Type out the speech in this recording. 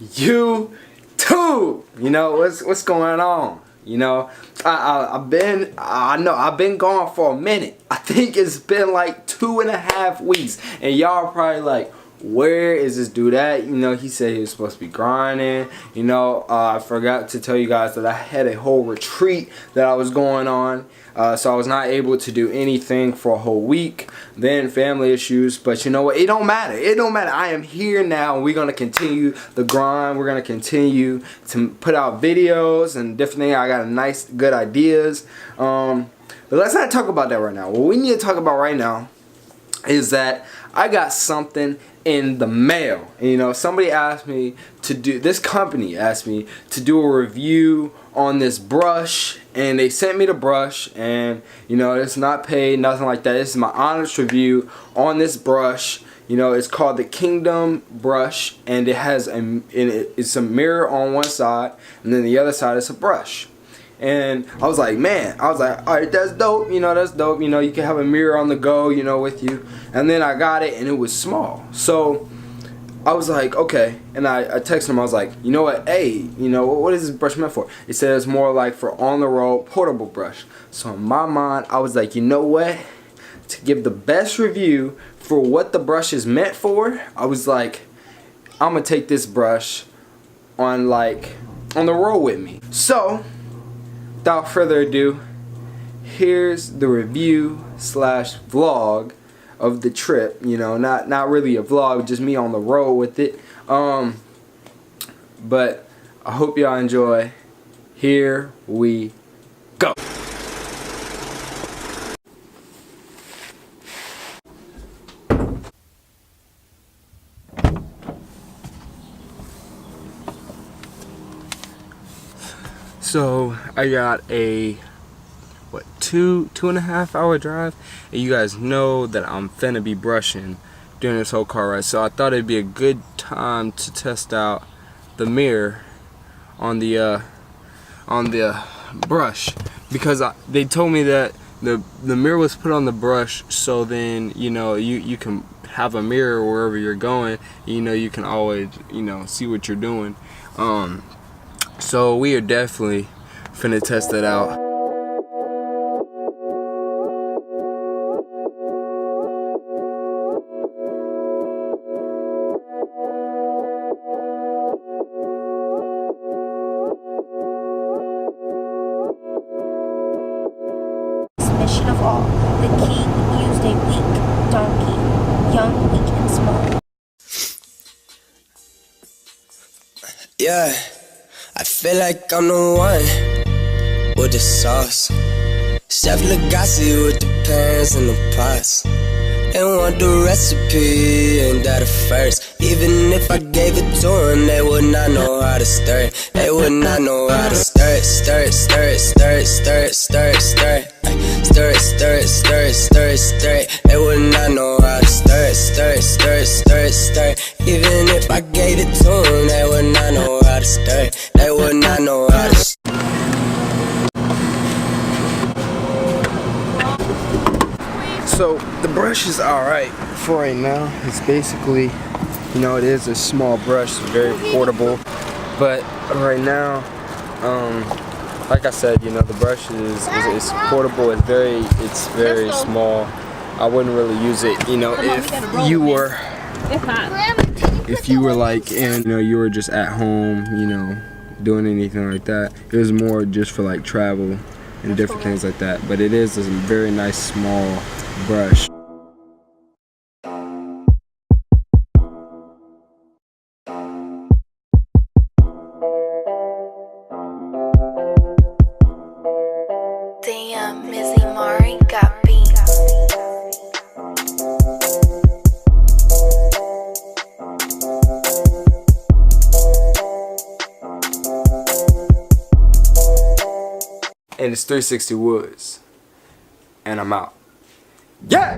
YouTube. You know what's going on? You know, I've been gone for a minute. I think it's been like 2.5 weeks, and y'all are probably like, where is this dude at? You know, he said he was supposed to be grinding. You know, I forgot to tell you guys that I had a whole retreat that I was going on. So I was not able to do anything for a whole week. Then family issues. But you know what? It don't matter. It don't matter. I am here now, and we're going to continue the grind. We're going to continue to put out videos and different things. I got nice, good ideas. But let's not talk about that right now. What we need to talk about right now is that I got something in the mail. And, you know, somebody asked me to do, this company asked me to do a review on this brush, and they sent me the brush, and you know, it's not paid, nothing like that. This is my honest review on this brush. You know, it's called the Kingdom brush, and it has it's a mirror on one side, and then the other side is a brush. And I was like, man, I was like, alright, that's dope, you know, that's dope, you know, you can have a mirror on the go, you know, with you. And then I got it, and it was small. So I was like, okay, and I texted him. I was like, you know what, hey, you know, what is this brush meant for? It says more like for on the road portable brush. So in my mind, I was like, you know what, to give the best review for what the brush is meant for, I was like, I'm gonna take this brush on the road with me. So without further ado, here's the review / vlog of the trip. You know, not really a vlog, just me on the road with it. But I hope y'all enjoy. Here we go. So I got a 2.5 hour drive, and you guys know that I'm finna be brushing during this whole car ride, so I thought it'd be a good time to test out the mirror on the brush, because they told me that the mirror was put on the brush so then, you know, you can have a mirror wherever you're going, you know, you can always, you know, see what you're doing. So we are definitely finna test that out. Mission of all, the king used a weak donkey, young, weak, and small. Yeah, I feel like I'm the one with the sauce. Chef Legacy with the pans and the pots. They want the recipe, and that at first. Even if I gave it to them, they would not know how to stir it. They would not know how to stir it, stir it, stir it, stir it, stir it, stir it, stir it. Stir it, stir it, stir it, stir it, stir it. They would not know how to stir it, stir it, stir it, stir it, stir it. Even if I gave it to them, they would not know how to stir it. They would not know how to. So the brush is alright for right now. It's basically, you know, it is a small brush, very portable. But right now, like I said, you know, the brush is portable. It's very small. I wouldn't really use it, you know, if you were like, and you know, you were just at home, you know, doing anything like that. It was more just for like travel and different things like that. But it is a very nice small brush. Damn, Mizzy Mari got beat. And it's 360 Woods. And I'm out. Yeah!